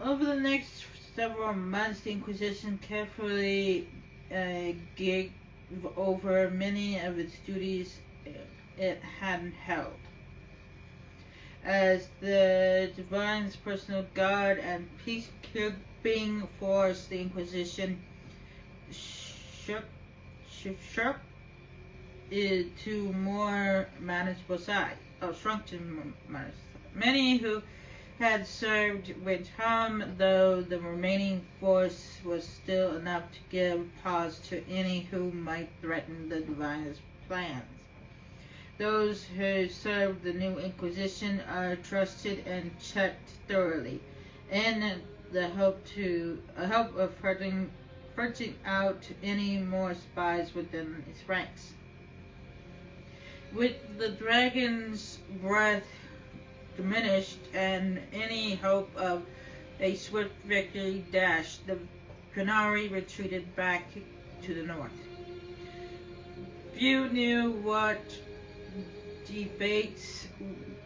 Over the next several months, the Inquisition carefully gave over many of its duties it hadn't held. As the Divine's personal guard and peacekeeping force, the Inquisition shook, shook it to more manageable size, shrunk to more manageable size. Many who had served went home, though the remaining force was still enough to give pause to any who might threaten the Divine's plans. Those who served the new Inquisition are trusted and checked thoroughly, in the hope of ferreting out any more spies within its ranks. With the dragon's breath diminished and any hope of a swift victory dashed, the Canary retreated back to the north. Few knew what debates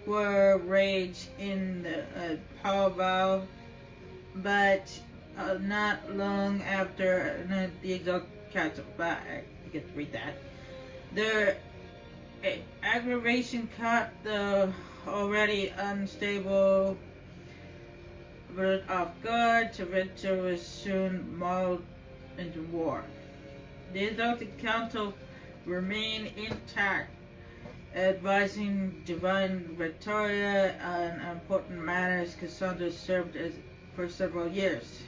were raged in the Powwow, but not long after the Exalted Council, but I get to read that. Their aggravation caught the already unstable British off guard. Tavinta was soon mauled into war. The Exalted Council remained intact, advising Divine Victoria on important matters. Cassandra served for several years.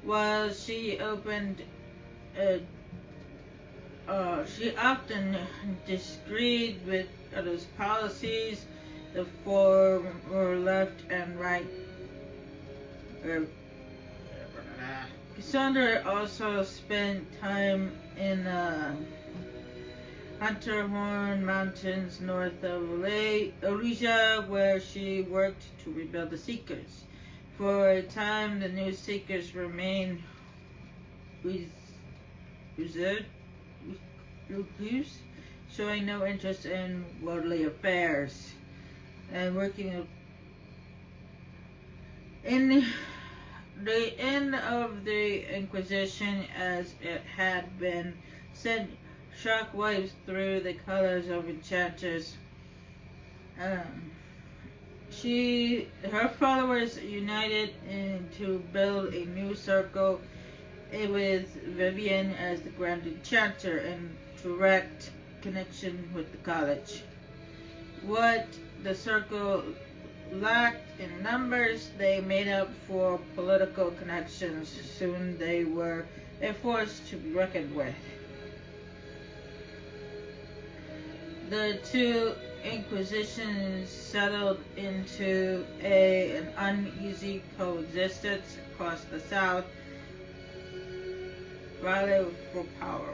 While she often disagreed with others' policies, the former left and right. Cassandra also spent time in Hunterhorn Mountains north of Alicia, where she worked to rebuild the Seekers. For a time, the new Seekers remained reserved, showing no interest in worldly affairs, and working in the end of the Inquisition as it had been sent shockwaves through the colors of enchanters. Her followers united to build a new circle with Vivian as the Grand Enchanter in direct connection with the college. What the circle lacked in numbers, they made up for political connections. Soon they were a force to be reckoned with. The two Inquisitions settled into an uneasy coexistence across the South, battling for power.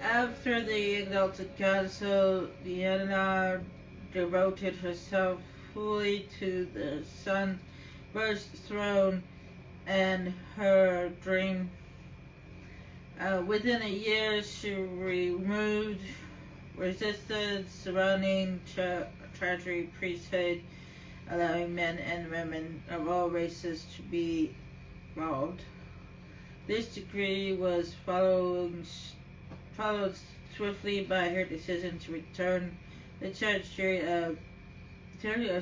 After the Exalted Council, Diana devoted herself fully to the Sunburst throne and her dream. Within a year, she removed resistance surrounding treasury priesthood, allowing men and women of all races to be involved. This decree was followed swiftly by her decision to return the treasury of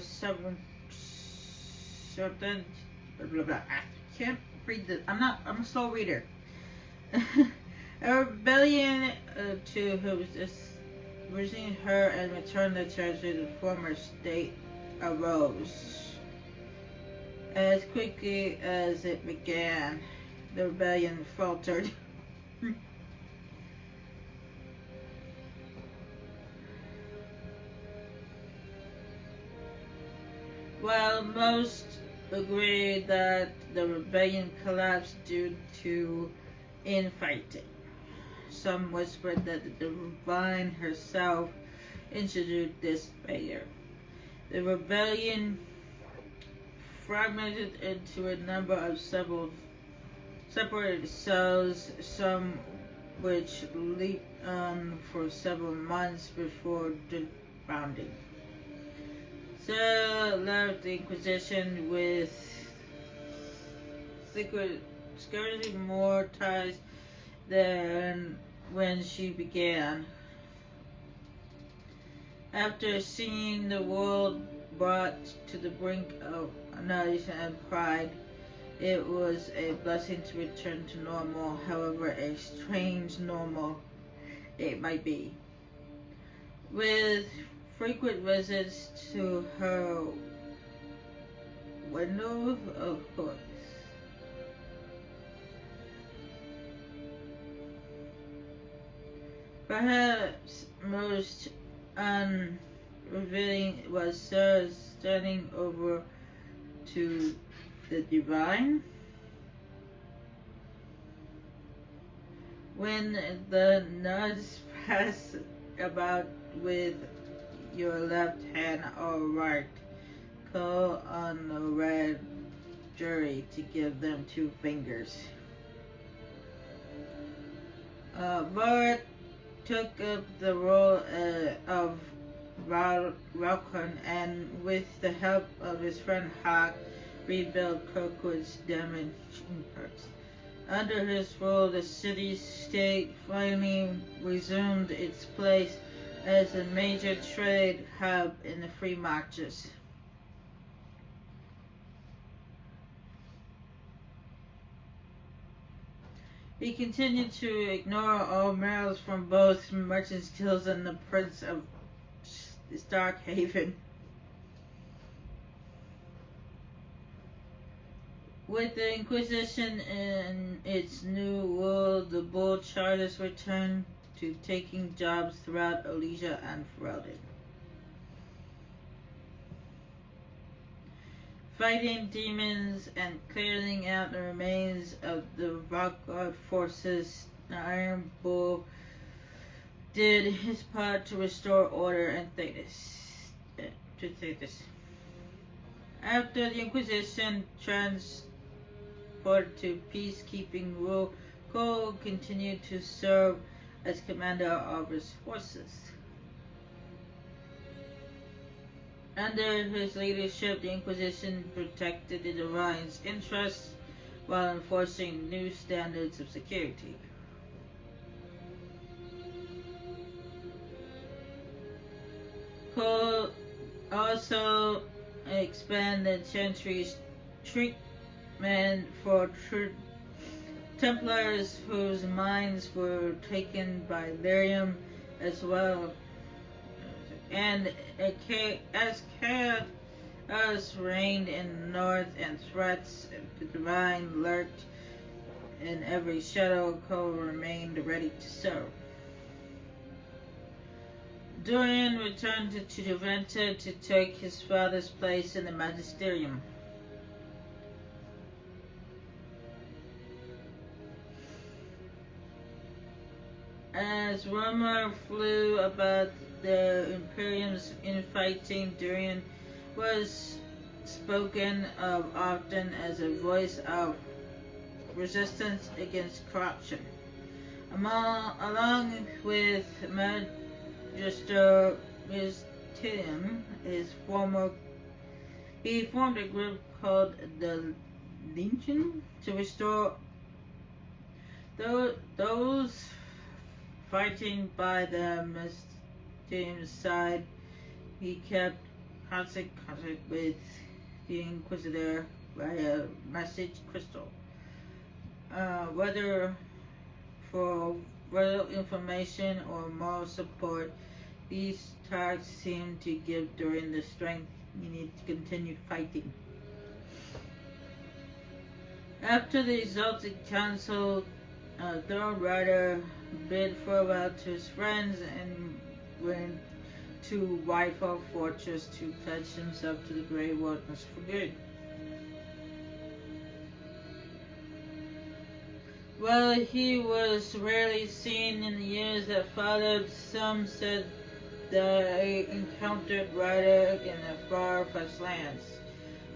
something. Blah, blah. I can't read this. I'm a slow reader. A rebellion to who was losing her and returned the treasury to the former state arose. As quickly as it began, the rebellion faltered. While most agreed that the rebellion collapsed due to infighting, some whispered that the Divine herself introduced this failure. The rebellion fragmented into a number of separated cells, some which leaped on for several months before disbanding. Sarah left the Inquisition with scarcely more ties than when she began. After seeing the world brought to the brink of annihilation and pride, it was a blessing to return to normal, however a strange normal it might be. With frequent visits to her window, of course. Perhaps most unrevealing was Sarah's standing over to the divine. When the nuns pass about with your left hand or right, call on the red jury to give them 2 fingers. Bart took up the role of Ralcon and, with the help of his friend Hawk, rebuilt Kirkwood's damaged imports. Under his rule, the city-state finally resumed its place as a major trade hub in the free marches. He continued to ignore all mails from both Merchants Guild and the Prince of Starkhaven. With the Inquisition in its new world, the Bull Charters returned to taking jobs throughout Elysia and Ferelden. Fighting demons and clearing out the remains of the Valkard forces, the Iron Bull did his part to restore order and Thetis. After the Inquisition transported to peacekeeping rule, Cole continued to serve as commander of his forces. Under his leadership, the Inquisition protected the Divine's interests while enforcing new standards of security. Cole also expanded Chantry's treatment for Templars whose minds were taken by lyrium as well. And as chaos reigned in the north and threats the divine lurked in every shadow, Cole remained ready to serve. Dorian returned to Juventa to take his father's place in the magisterium. As rumor flew about the Imperium's infighting, Dorian was spoken of often as a voice of resistance against corruption. Along with Magister Mystium, he formed a group called the Legion to restore those fighting by the Mystium's side. He kept constant contact with the Inquisitor via message crystal. Whether for vital information or moral support, these talks seemed to give Dorian the strength he needed to continue fighting. After the exalted council, Throne Rider bid farewell to his friends and went to Whitehall Fortress to pledge himself to the Grey Wilderness for good. While he was rarely seen in the years that followed, some said that they encountered Ryder in the far-fetched lands.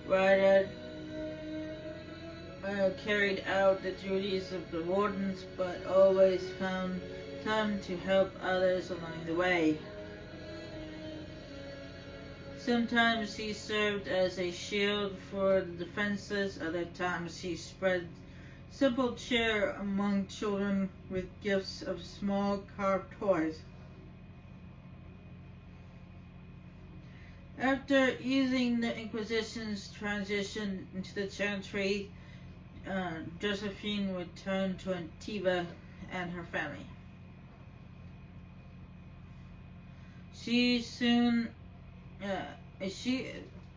Ryder carried out the duties of the wardens, but always found time to help others along the way. Sometimes he served as a shield for the defenseless, other times he spread simple cheer among children with gifts of small carved toys. After easing the Inquisition's transition into the Chantry, Josephine returned to Antiva and her family. She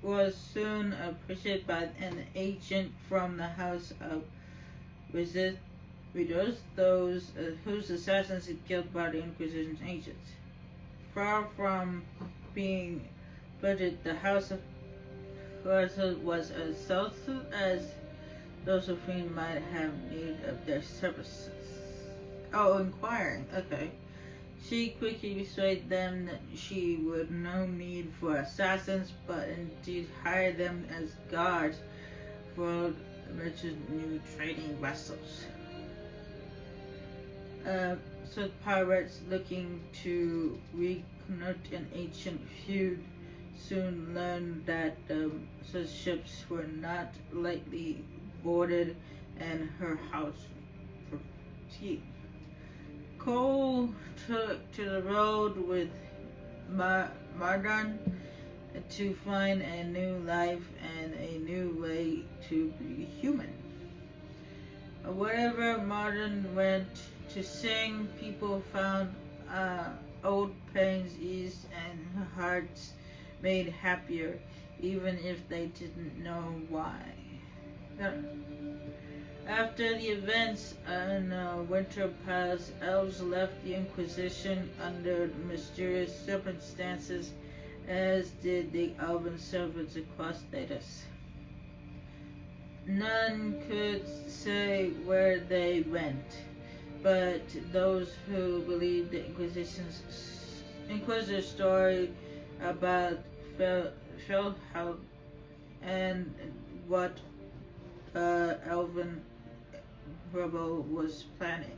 was soon appreciated by an agent from the House of Widows, those whose assassins had killed by the Inquisition's agents. Far from being butchered, the House of was as selfless as Josephine might have need of their services. Oh, inquiring. Okay. She quickly persuaded them that she would no need for assassins, but indeed hire them as guards for merchant new trading vessels. So pirates looking to reconnect an ancient feud soon learned that such ships were not lightly boarded, and her house proceeded. Cole took to the road with Mardon to find a new life and a new way to be human. Wherever Mardon went to sing, people found old pains eased and hearts made happier, even if they didn't know why. After the events in Winter Palace, elves left the Inquisition under mysterious circumstances, as did the elven servants across Thedas. None could say where they went, but those who believed the Inquisitor's story about Felhout and what elven rebel was planning.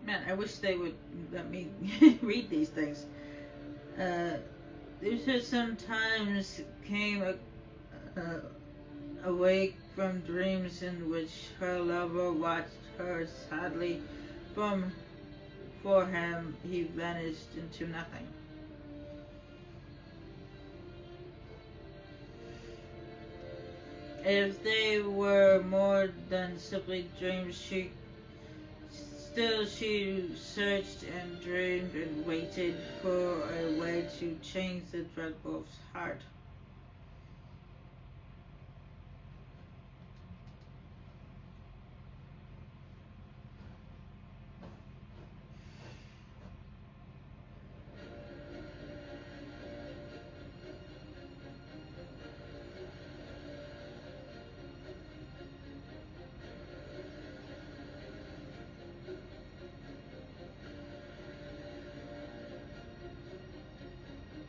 Man, I wish they would let me read these things. Lucia sometimes came awake from dreams in which her lover watched her sadly for him. He vanished into nothing. If they were more than simply dreams, she searched and dreamed and waited for a way to change the Dreadwolf's heart.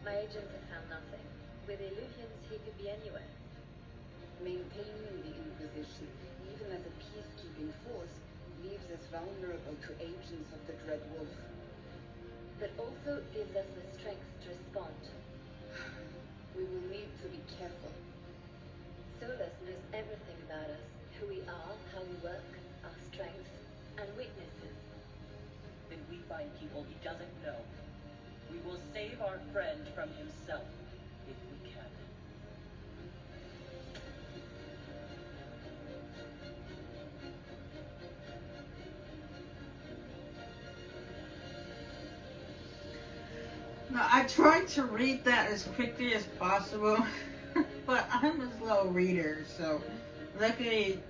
My agents have found nothing. With illusions, he could be anywhere. Maintaining the Inquisition, even as a peacekeeping force, leaves us vulnerable to agents of the Dread Wolf. But also gives us the strength to respond. We will need to be careful. Solas knows everything about us. Who we are, how we work, our strengths and weaknesses. Then we find people he doesn't know. We will save our friend from himself, if we can. Now, I tried to read that as quickly as possible, but I'm a slow reader, so luckily,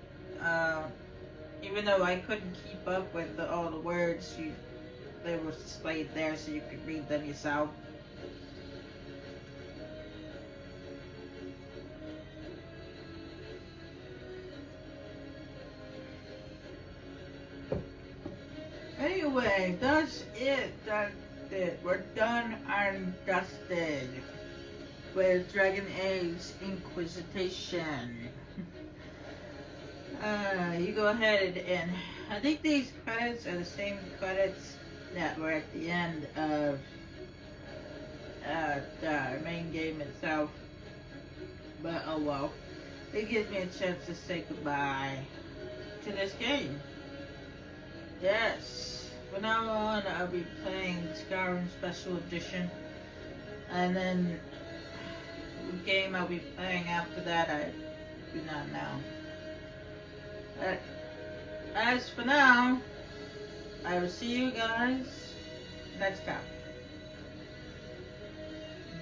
even though I couldn't keep up with all the words, they were displayed there so you could read them yourself. Anyway, that's it. That's it. We're done and dusted with Dragon Age Inquisition. You go ahead and I think these credits are the same credits that we're at the end of the main game itself. But oh well. It gives me a chance to say goodbye to this game. Yes. From now on, I'll be playing Skyrim Special Edition. And then the game I'll be playing after that, I do not know. But as for now, I will see you guys next time.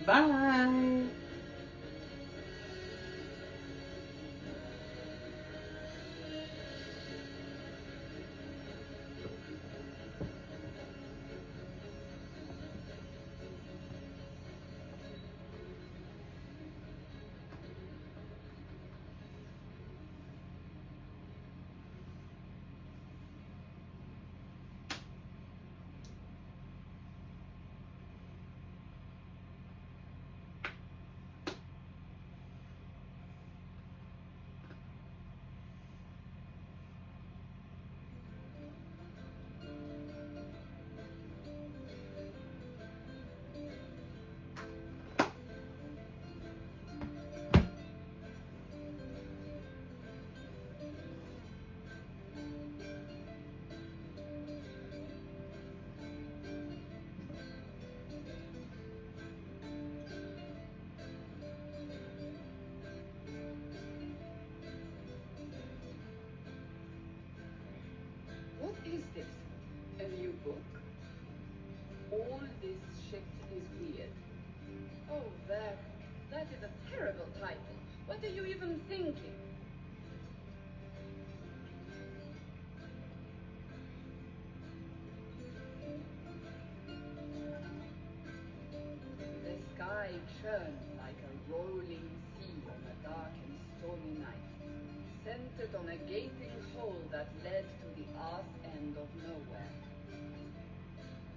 Bye. What is this? A new book? All this shit is weird. Oh, there. That is a terrible title. What are you even thinking? The sky churns like a rolling sea on a dark and stormy night, centered on a gaping hole that led to the arse end of nowhere.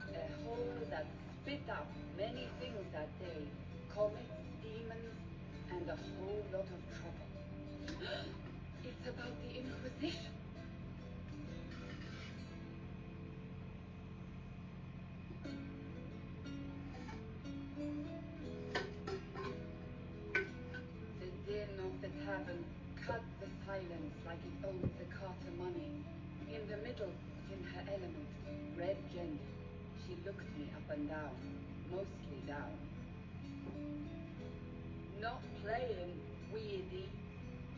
A hole that spit out many things that day, comets, demons, and a whole lot of trouble. It's about the Inquisition. The din of the tavern cut the silence like it owed the carter money. In the middle, in her element, red Jenny, she looked me up and down, mostly down. Not playing, weirdy,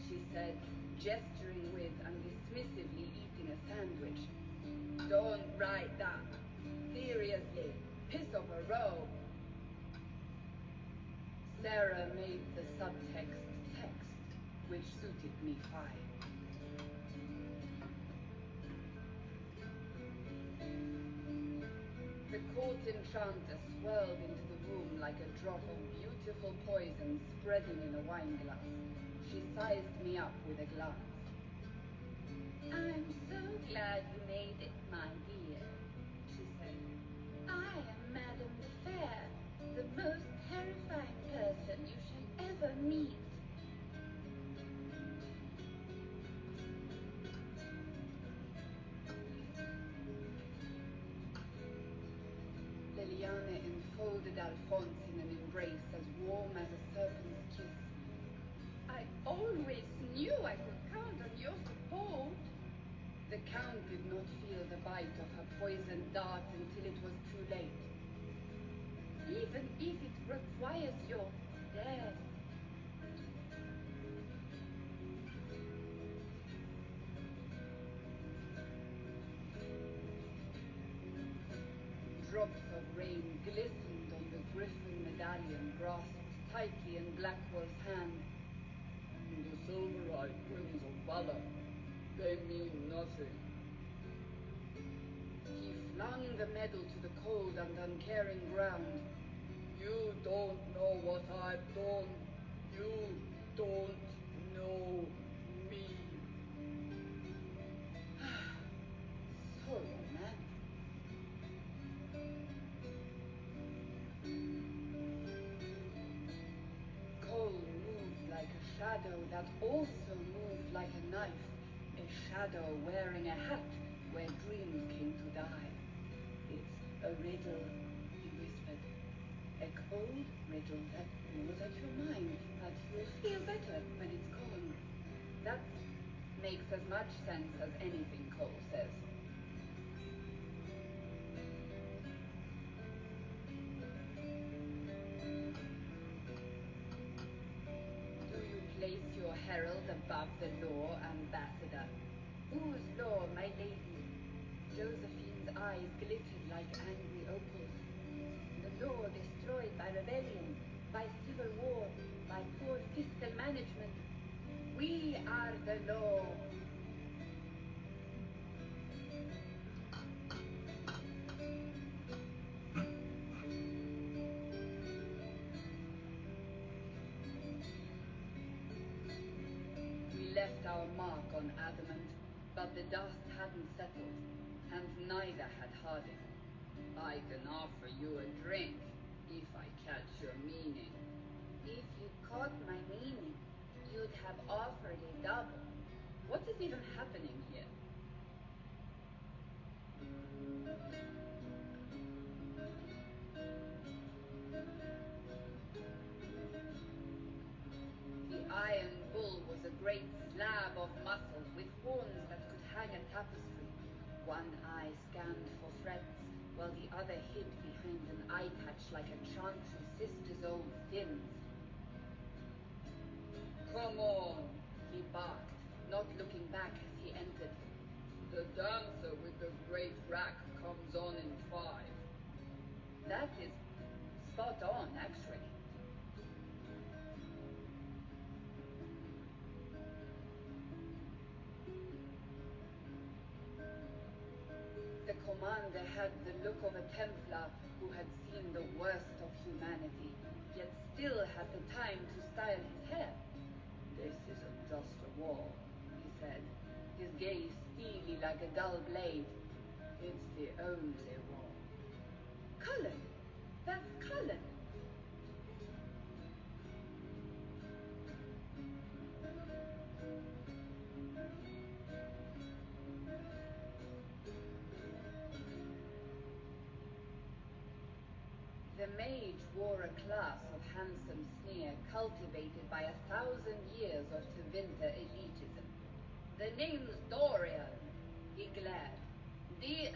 she said, gesturing with and dismissively eating a sandwich. Don't write that. Seriously, piss of a row. Sarah made the subtext text, which suited me fine. The court enchanter swirled into the room like a drop of beautiful poison spreading in a wineglass. She sized me up with a glance. I'm so glad you made it, my dear, she said. I am Madame the Fair, the most terrifying person you shall ever meet. Liliana enfolded Alphonse in an embrace as warm as a serpent's kiss. I always knew I could count on your support. The Count did not feel the bite of her poisoned dart until it was too late. Even if it requires your death. Drops of rain glistened on the griffin medallion grasped tightly in Blackwell's hand. The silver-eyed winds of valor, they mean nothing. He flung the medal to the cold and uncaring ground. You don't know what I've done. You don't know me. So romantic. Cole moved like a shadow that also moved like a knife. A shadow wearing a hat where dreams came to die. Its A riddle, he whispered. A cold riddle that gnaws at your mind, but you'll feel better when it's gone. That makes as much sense as anything Cole says. Do you place your herald above the law, Ambassador? Whose law, my lady? Josephine's eyes glittered like angry opals. The law destroyed by rebellion, by civil war, by poor fiscal management. We are the law. We left our mark on adamant, but the dust hadn't settled, and neither had Harding. I can offer you a drink, if I catch your meaning. If you caught my meaning, you'd have offered a double. What is even happening here? The Iron Bull was a great slab of muscle with horns that could hang a tapestry. One eye scanned for threats, while the other hid behind an eye patch like a chantry sister's old fins. Come on, he barked, not looking back as he entered. The dancer with the great rack comes on in 5. That is spot on, actually. The commander had the look of a Templar who had seen the worst of humanity, yet still had the time to style his hair. This isn't just a wall, he said, his gaze steely like a dull blade. It's the only wall. Cullen! That's Cullen! The mage wore a class of handsome sneer cultivated by 1,000 years of Tevinter elitism. The name's Dorian, he glared. Dorian.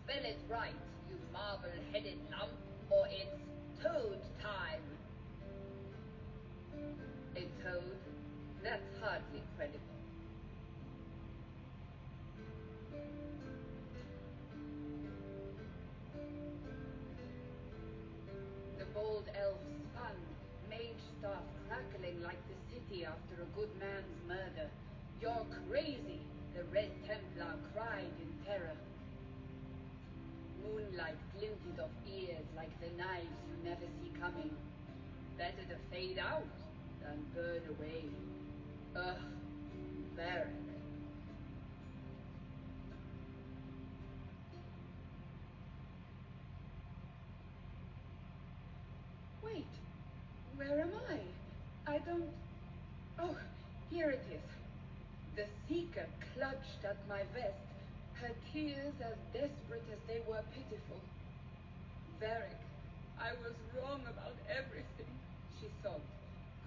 Spell it right, you marble-headed lump, or it's toad time. A toad? That's hardly credible. The bold elf spun, mage staff crackling like the city after a good man's murder. You're crazy, the Red Templar cried in terror. Moonlight glinted off ears like the knives you never see coming. Better to fade out than burn away. Ugh, Varric. Wait, where am I? I don't... Oh, here it is. The Seeker clutched at my vest, her tears as desperate as they were pitiful. Varric, I was wrong about everything, she sobbed.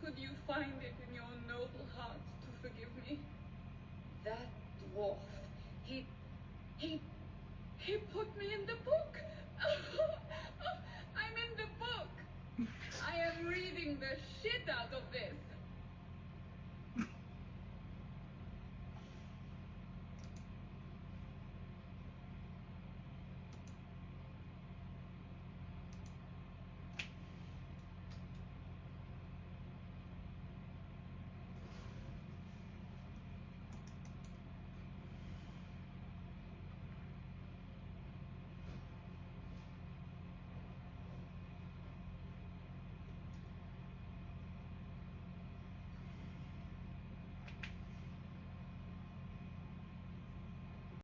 Could you find it in your noble heart to forgive me? That dwarf, he put me in the book. I'm in the book. I am reading the shit out of this.